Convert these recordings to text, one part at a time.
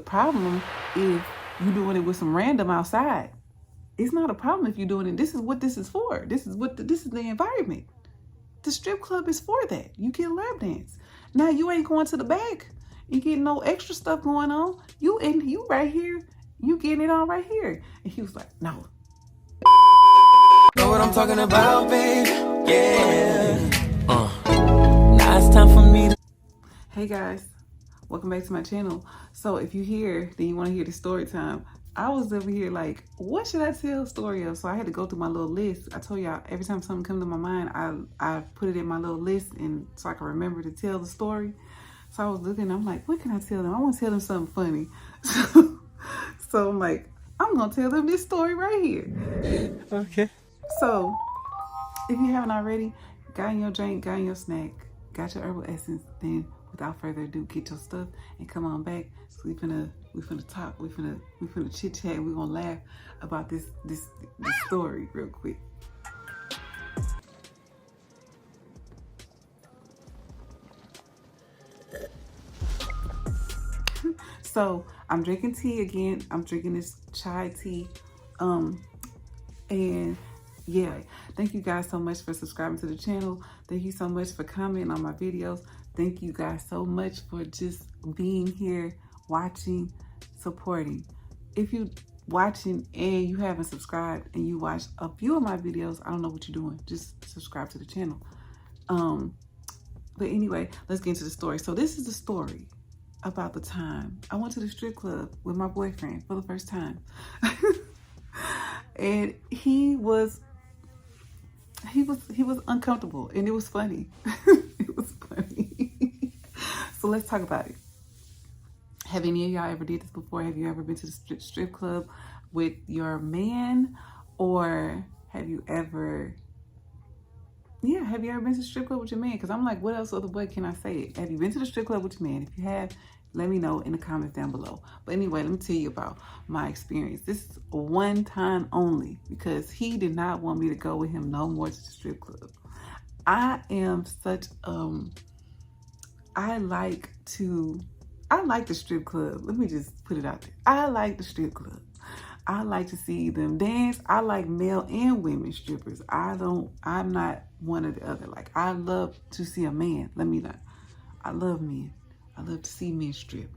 problem if you're doing it with some random outside. It's not a problem if you're doing it. This is what this is for. This is the environment. The strip club is for that. You can lap dance. Now you ain't going to the back. You getting no extra stuff going on. You right here. You getting it on right here. And he was like, no. Know what I'm talking about, babe? Yeah. Now it's time for me to... Hey guys, welcome back to my channel. So if you're here, then you want to hear the story time. I was over here like, what should I tell a story of? So I had to go through my little list. I told y'all, every time something comes to my mind, I put it in my little list, and so I can remember to tell the story. So I was looking, I'm like, what can I tell them? I want to tell them something funny. So I'm like, I'm going to tell them this story right here. Okay. So if you haven't already, got in your drink, got in your snack, got your herbal essence, then without further ado, get your stuff and come on back. So we finna talk, we finna chit chat, and we gonna laugh about this story real quick. So I'm drinking tea again. I'm drinking this chai tea. And yeah, thank you guys so much for subscribing to the channel. Thank you so much for commenting on my videos. Thank you guys so much for just being here, watching, supporting. If you watching and you haven't subscribed and you watch a few of my videos, I don't know what you're doing. Just subscribe to the channel. But anyway, let's get into the story. So this is the story about the time I went to the strip club with my boyfriend for the first time. And he was uncomfortable, and it was funny. It was funny. So let's talk about it. Have any of y'all ever did this before? Have you ever been to the strip club with your man? Or have you ever been to the strip club with your man? Because I'm like, what else other way can I say it? Have you been to the strip club with your man? If you have, let me know in the comments down below. But anyway, let me tell you about my experience. This is one time only, because he did not want me to go with him no more to the strip club. I am such I like the strip club. Let me just put it out there. I like the strip club. I like to see them dance. I like male and women strippers. I'm not one or the other. Like, I love to see a man. I love men. I love to see men strip.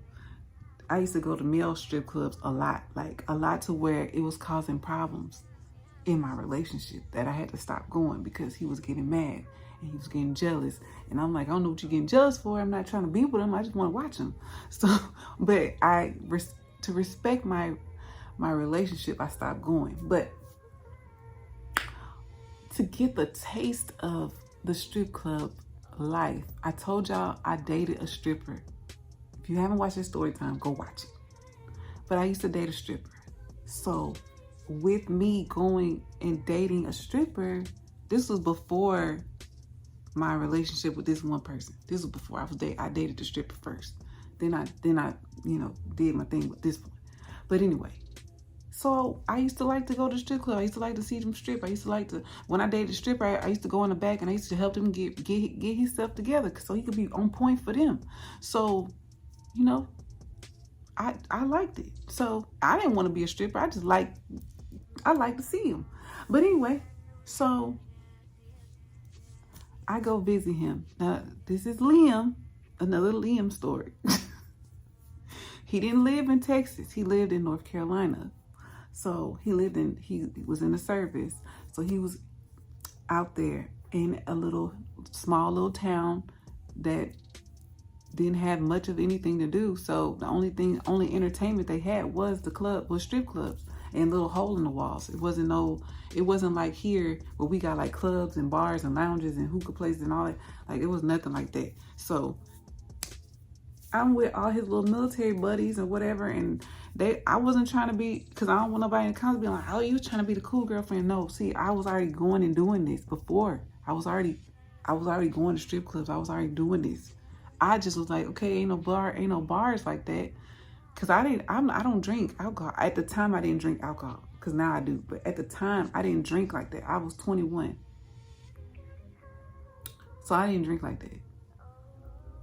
I used to go to male strip clubs a lot to where it was causing problems in my relationship that I had to stop going because he was getting mad and he was getting jealous. And I'm like, I don't know what you're getting jealous for. I'm not trying to be with him. I just want to watch him. So, but to respect my relationship, I stopped going. But to get the taste of the strip club life, I told y'all I dated a stripper. If you haven't watched this story time, go watch it. But I used to date a stripper. So with me going and dating a stripper, this was before my relationship with this one person. This was before I dated the stripper first. Then I did my thing with this one. But anyway, so I used to like to go to the strip club. I used to like to see them strip. I used to like to, when I dated a stripper, I used to go in the back and I used to help him get himself together so he could be on point for them. So, I liked it. So I didn't want to be a stripper. I like to see him. But anyway, so I go visit him. Now, this is Liam, another Liam story. He didn't live in Texas. He lived in North Carolina. So he was in the service. So he was out there in a small little town that didn't have much of anything to do. So the only entertainment they had was strip clubs and little hole in the walls. It wasn't like here where we got like clubs and bars and lounges and hookah places and all that. Like, it was nothing like that. So I'm with all his little military buddies and whatever, and I wasn't trying to be, because I don't want nobody in the comments being like, oh, you trying to be the cool girlfriend. No, see, I was already going and doing this before. I was already going to strip clubs. I was already doing this. I just was like, okay, ain't no bars like that. Cause I don't drink alcohol. At the time, I didn't drink alcohol, cause now I do. But at the time, I didn't drink like that. I was 21. So I didn't drink like that.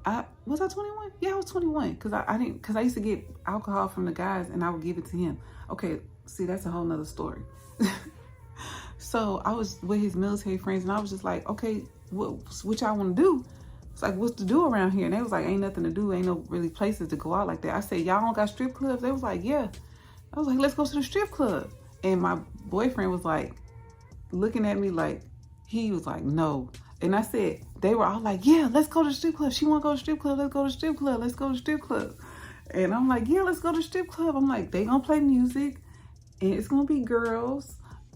Was I 21? Yeah, I was 21 because I used to get alcohol from the guys and I would give it to him. Okay, see, that's a whole nother story. So I was with his military friends and I was just like, okay, what y'all want to do? It's like, what's to do around here? And they was like, ain't nothing to do. Ain't no really places to go out like that. I said, y'all don't got strip clubs? They was like, yeah. I was like, let's go to the strip club. And my boyfriend was like, looking at me like, he was like, no. And I said, they were all like, yeah, let's go to the strip club. She want to go to the strip club. Let's go to the strip club. Let's go to the strip club. And I'm like, yeah, let's go to the strip club. I'm like, they gonna play music and it's gonna be girls.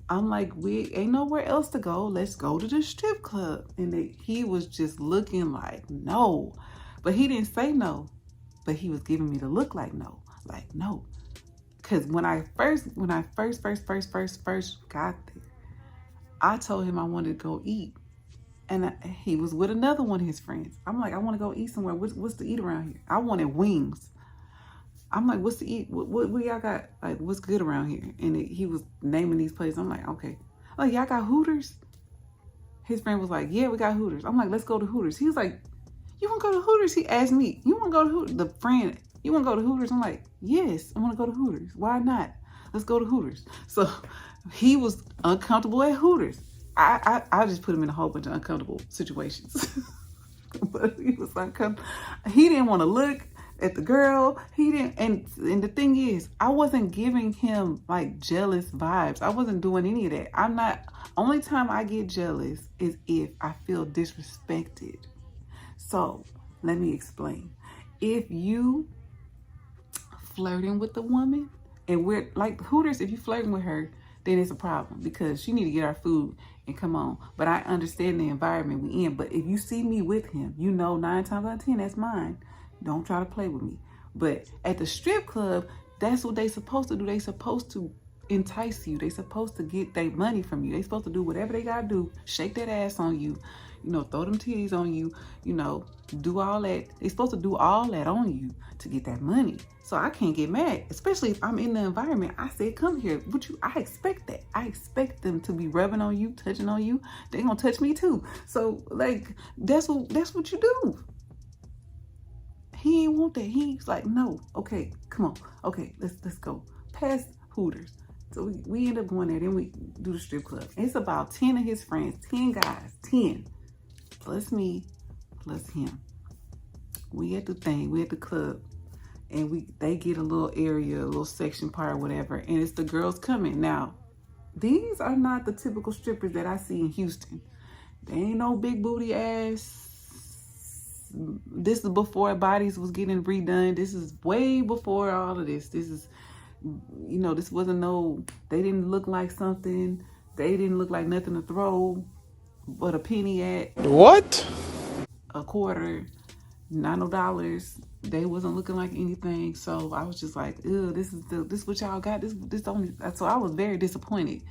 I'm like, we ain't nowhere else to go. Let's go to the strip club. And he was just looking like, no. But he didn't say no. But he was giving me the look like no. Like, no. Because when I first got there, I told him I wanted to go eat. And he was with another one of his friends. I'm like, I want to go eat somewhere. What's to eat around here? I wanted wings. I'm like, what's to eat? What y'all got? Like, what's good around here? And he was naming these places. I'm like, okay. Like, y'all got Hooters? His friend was like, yeah, we got Hooters. I'm like, let's go to Hooters. He was like, you want to go to Hooters? He asked me, you want to go to Hooters? The friend, you want to go to Hooters? I'm like, yes, I want to go to Hooters. Why not? Let's go to Hooters. So he was uncomfortable at Hooters. I just put him in a whole bunch of uncomfortable situations. But he was uncomfortable. He didn't want to look at the girl. He didn't. And the thing is, I wasn't giving him like jealous vibes. I wasn't doing any of that. I'm not. Only time I get jealous is if I feel disrespected. So let me explain. If you flirting with the woman and we're like Hooters, if you flirting with her, then it's a problem because she need to get our food and come on. But I understand the environment we in. But if you see me with him, you know 9 times out of 10, that's mine. Don't try to play with me. But at the strip club, that's what they supposed to do. They supposed to entice you. They supposed to get their money from you. They supposed to do whatever they gotta do. Shake that ass on you. You know, throw them titties on you. You know, do all that. They supposed to do all that on you to get that money. So I can't get mad, especially if I'm in the environment. I said, come here. I expect that. I expect them to be rubbing on you, touching on you. They gonna touch me too. So like, that's what you do. He ain't want that. He's like, no. Okay, come on. Okay, let's go. Past Hooters. So we end up going there. Then we do the strip club. It's about 10 of his friends, 10 guys, 10 plus me, plus him. We at the thing. We at the club. And they get a little area, a little section part, whatever, and it's the girls coming. Now, these are not the typical strippers that I see in Houston. They ain't no big booty ass. This is before bodies was getting redone. This is way before all of this. This is, you know, this wasn't no, they didn't look like something. They didn't look like nothing to throw but a penny at. What? A quarter, $90. They wasn't looking like anything. So I was just like, ew, this is what y'all got. This only. So I was very disappointed.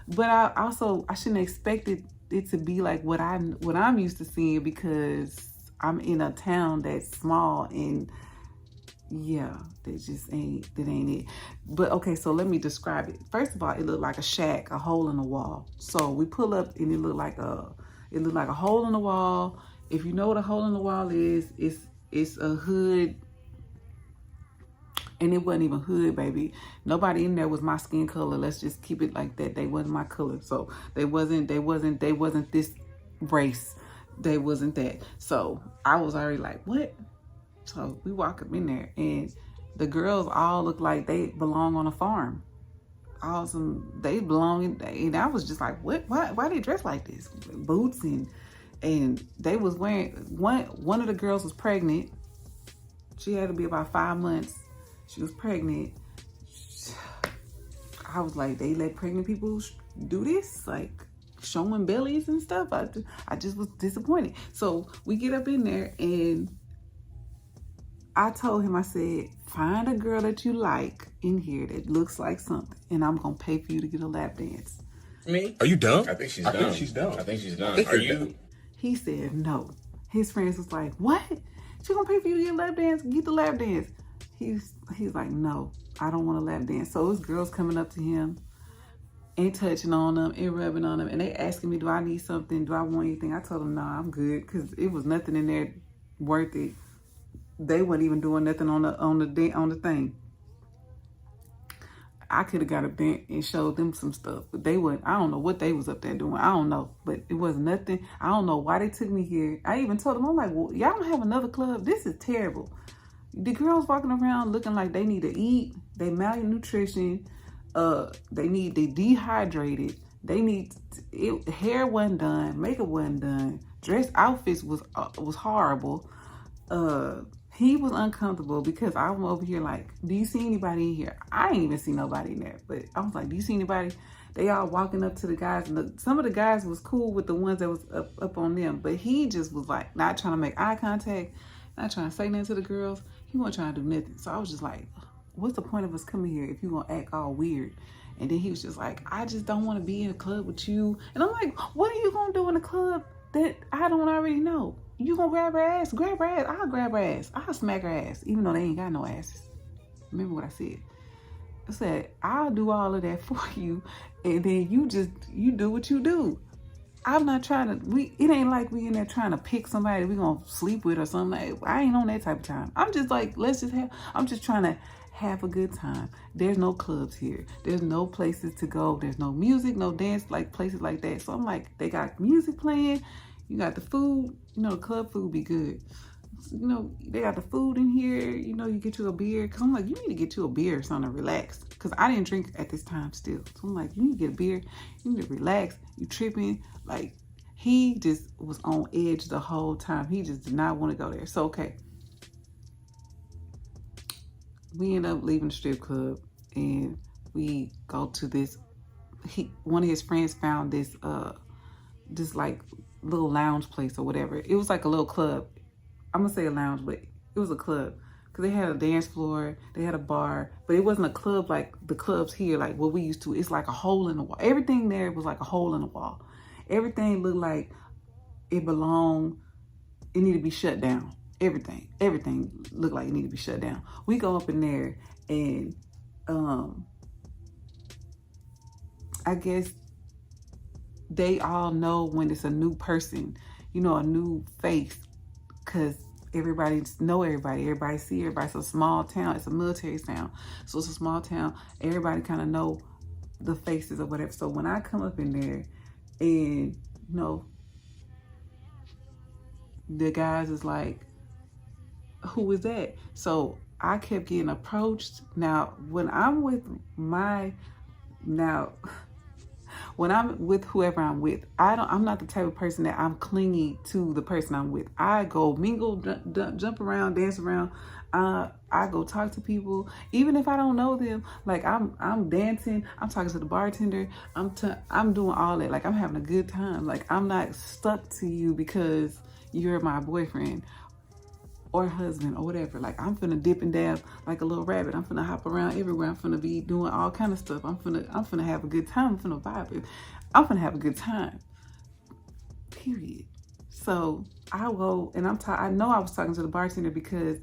But I shouldn't have expected it to be like what I'm used to seeing because I'm in a town that's small and yeah, that ain't it. But okay, so let me describe it. First of all, it looked like a shack, a hole in the wall. So we pull up and it looked like a hole in the wall. If you know what a hole in the wall is, it's a hood, and it wasn't even hood, baby. Nobody in there was my skin color. Let's just keep it like that. They wasn't my color, so they wasn't this race. They wasn't that. So I was already like, what? So we walk up in there, and the girls all look like they belong on a farm. They belong, and I was just like, what? Why they dress like this? Boots and they was wearing, one of the girls was pregnant. She had to be about 5 months. She was pregnant. I was like, they let pregnant people do this? Like showing bellies and stuff? I just was disappointed. So we get up in there and I told him, I said, find a girl that you like in here that looks like something and I'm going to pay for you to get a lap dance. Me? Are you dumb? I think she's dumb. I think she's dumb. Are you? He said no. His friends was like, what? She gonna pay for you to get a lap dance? Get the lap dance. He's like, no, I don't want a lap dance. So this girl's coming up to him and touching on him and rubbing on him. And they asking me, do I need something? Do I want anything? I told them, no, I'm good. Because it was nothing in there worth it they weren't even doing nothing on the thing. I could have got up there and showed them some stuff, but they wouldn't. I don't know what they was up there doing. I don't know, but it was nothing. I don't know why they took me here. I even told them, I'm like, well, y'all don't have another club? This is terrible. The girls walking around looking like they need to eat. They malnutrition. They dehydrated. They need hair wasn't done, makeup wasn't done, dress outfits was horrible. He was uncomfortable because I'm over here like, do you see anybody in here? I ain't even see nobody in there, but I was like, do you see anybody? They all walking up to the guys, and some of the guys was cool with the ones that was up on them, but he just was like not trying to make eye contact, not trying to say nothing to the girls. He wasn't trying to do nothing. So I was just like, what's the point of us coming here if you gonna act all weird? And then he was just like, I just don't want to be in a club with you. And I'm like, what are you gonna do in a club that I don't already know? You gonna grab her ass? Grab her ass. I'll grab her ass. I'll smack her ass, even though they ain't got no asses. Remember what I said? I said, I'll do all of that for you, and then you do what you do. I'm not trying to, it ain't like we in there trying to pick somebody we gonna sleep with or something. Like, I ain't on that type of time. I'm just like, I'm just trying to have a good time. There's no clubs here. There's no places to go. There's no music, no dance, like places like that. So I'm like, they got music playing. You got the food, the club food be good. They got the food in here, you get you a beer. Cause I'm like, you need to get you a beer or something to relax. Cause I didn't drink at this time still. So I'm like, you need to get a beer, you need to relax, you tripping. Like, he just was on edge the whole time. He just did not want to go there. So, okay. We end up leaving the strip club and we go to this, one of his friends found this like little lounge place or whatever. It was like a little club. I'm gonna say a lounge, but it was a club because they had a dance floor, they had a bar, but it wasn't a club like the clubs here, like what we used to. It's like a hole in the wall. Everything there was like a hole in the wall. Everything looked like it belonged. It needed to be shut down. Everything looked like it needed to be shut down. We go up in there and I guess they all know when it's a new person, a new face, because everybody know everybody see everybody. It's a small town, it's a military town, so it's a small town. Everybody kind of know the faces or whatever. So when I come up in there and the guys is like, who is that? So I kept getting approached. Now when I'm with whoever I'm with, I'm not the type of person that I'm clingy to the person I'm with. I go mingle, jump around, dance around. I go talk to people, even if I don't know them. Like I'm dancing, I'm talking to the bartender, I'm doing all that. Like I'm having a good time. Like I'm not stuck to you because you're my boyfriend or husband or whatever. Like I'm finna dip and dab like a little rabbit. I'm finna hop around everywhere. I'm finna be doing all kind of stuff. I'm finna have a good time. I'm finna vibe. I'm finna have a good time. Period. So I go and I know I was talking to the bartender because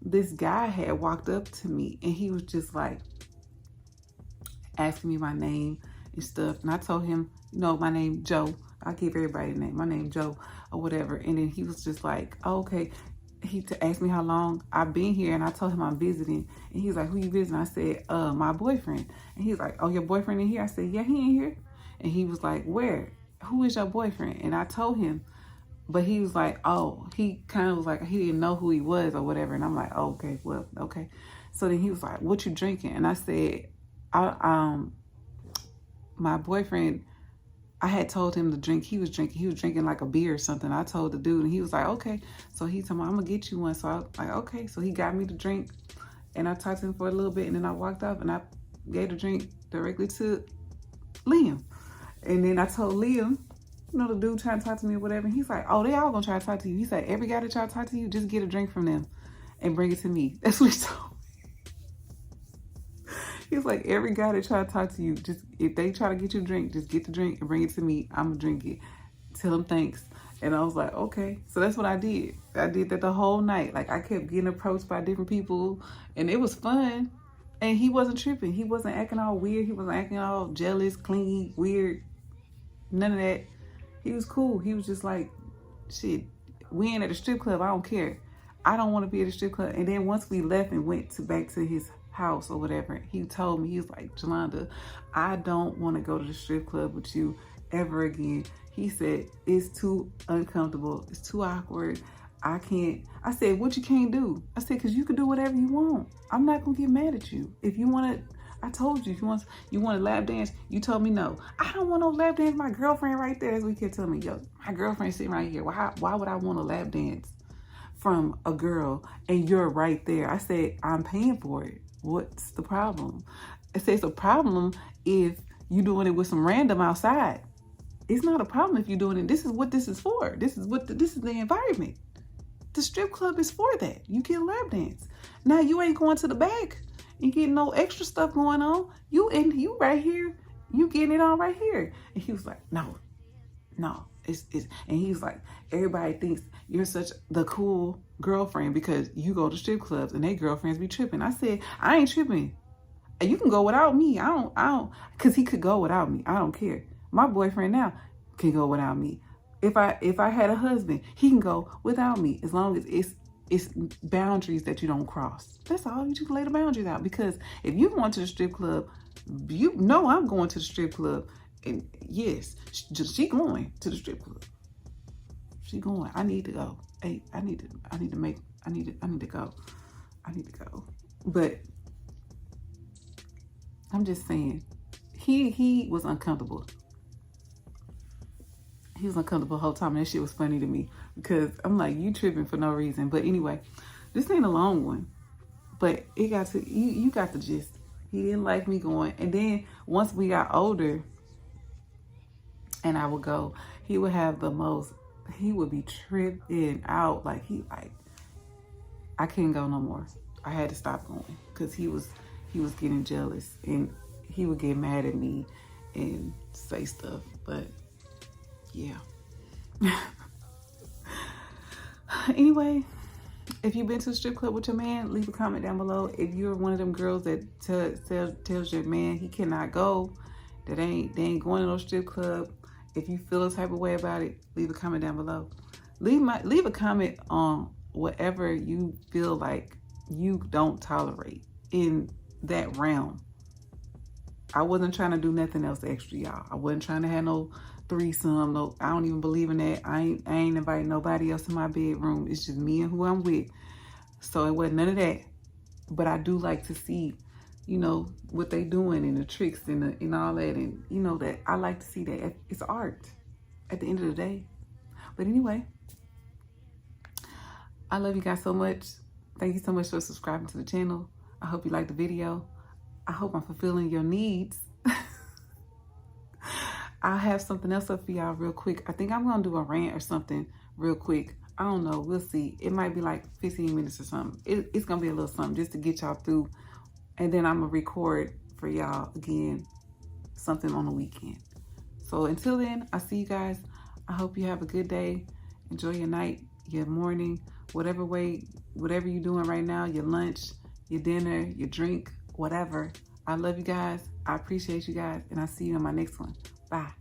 this guy had walked up to me and he was just like asking me my name and stuff. And I told him, my name Joe. I give everybody a name. My name Joe or whatever. And then he was just like, oh, okay. He asked me how long I've been here, and I told him I'm visiting. And he's like, who you visiting? I said, my boyfriend. And he's like, oh, your boyfriend in here? I said, yeah, he in here. And he was like, where? Who is your boyfriend? And I told him, but he was like, oh, he kind of was like, he didn't know who he was or whatever. And I'm like, oh, okay, well, okay. So then he was like, what you drinking? And I said, my boyfriend, I had told him to drink. He was drinking like a beer or something. I told the dude and he was like, okay. So he told me, I'm gonna get you one. So I was like, okay. So he got me the drink and I talked to him for a little bit and then I walked off and I gave the drink directly to Liam. And then I told Liam, the dude trying to talk to me or whatever. And he's like, oh, they all gonna try to talk to you. He said, every guy that try to talk to you, just get a drink from them and bring it to me. That's what he told me. He's like, every guy that try to talk to you, just if they try to get you a drink, just get the drink and bring it to me. I'm gonna drink it. Tell them thanks. And I was like, okay. So that's what I did. I did that the whole night. Like I kept getting approached by different people and it was fun. And he wasn't tripping. He wasn't acting all weird. He wasn't acting all jealous, clingy, weird. None of that. He was cool. He was just like, shit, we ain't at a strip club. I don't care. I don't want to be at a strip club. And then once we left and went back to his house or whatever, he told me, he was like, Joelaunda, I don't want to go to the strip club with you ever again. He said, it's too uncomfortable. It's too awkward. I can't. I said, what you can't do? I said, because you can do whatever you want. I'm not going to get mad at you. If you want to, I told you, if you want a lap dance, you told me no. I don't want no lap dance. My girlfriend right there, as we kept telling me, yo, my girlfriend sitting right here. Why would I want a lap dance from a girl and you're right there? I said, I'm paying for it. What's the problem? I said, it's a problem if you're doing it with some random outside. It's not a problem if you're doing it. This is what this is for. This is the environment. The strip club is for that. You get a lap dance. Now you ain't going to the back and getting no extra stuff going on. You right here. You getting it on right here. And he was like, no. It's and he's like, everybody thinks you're such the cool girlfriend because you go to strip clubs and they girlfriends be tripping. I said, I ain't tripping. You can go without me. I don't, because he could go without me. I don't care. My boyfriend now can go without me. If I had a husband, he can go without me as long as it's boundaries that you don't cross. That's all. You just lay the boundaries out. Because if you going to the strip club, you know I'm going to the strip club. And yes, she going to the strip club. She going. I need to go. Hey, I need to go. But I'm just saying, he was uncomfortable. He was uncomfortable the whole time, and that shit was funny to me because I'm like, you tripping for no reason. But anyway, this ain't a long one, but it got to, you got the gist. He didn't like me going. And then once we got older and I would go, he would have he would be tripping out. Like I couldn't go no more. I had to stop going because he was getting jealous and he would get mad at me and say stuff. But yeah. Anyway, if you've been to a strip club with your man, leave a comment down below. If you're one of them girls that tells your man he cannot go, that they ain't going to no strip club, if you feel a type of way about it, leave a comment down below. Leave a comment on whatever you feel like you don't tolerate in that realm. I wasn't trying to do nothing else extra, y'all. I wasn't trying to have no threesome. No, I don't even believe in that. I ain't inviting nobody else in my bedroom. It's just me and who I'm with. So it wasn't none of that. But I do like to see, you know, what they doing and the tricks and all that. And you know that I like to see that. It's art at the end of the day. But anyway, I love you guys so much. Thank you so much for subscribing to the channel. I hope you liked the video. I hope I'm fulfilling your needs. I'll have something else up for y'all real quick. I think I'm going to do a rant or something real quick. I don't know. We'll see. It might be like 15 minutes or something. It's going to be a little something just to get y'all through. And then I'm going to record for y'all again something on the weekend. So until then, I'll see you guys. I hope you have a good day. Enjoy your night, your morning, whatever you're doing right now, your lunch, your dinner, your drink, whatever. I love you guys. I appreciate you guys. And I'll see you in my next one. Bye.